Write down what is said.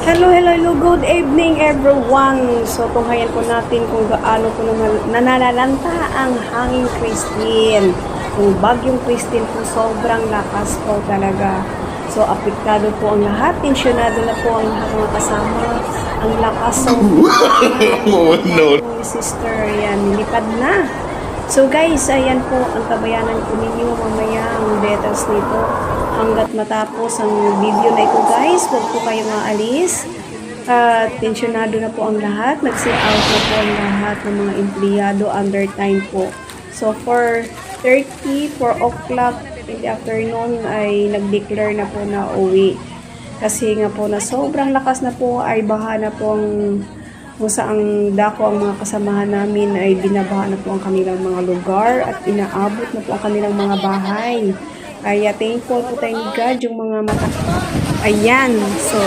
Hello, good evening everyone. So, tunghayan po natin kung gaano po nananalanta ang hangin Christine. Kung bagyong Christine po, sobrang lakas po talaga. So, apektado po ang lahat. Tensyonado na po ang lahat mga kasama. Ang lakas ng No. sister, yan, nilipad na. So guys, ayan po ang tabayanan ko ninyo mamaya ang details nito hanggat matapos ang video na ito guys. Huwag po kayong maalis. Tensyonado na po ang lahat. Nag-sit out na po ang lahat ng mga empleyado under time po. So for 4 o'clock in the afternoon ay nag-declare na po na uwi. Kasi nga po na sobrang lakas na po ay baha na po kung saang dako ang mga kasamahan namin ay binabaha na po ang kanilang mga lugar at inaabot na po ang kanilang mga bahay. Kaya thankful po tayong God yung mga mata. Ayan. So,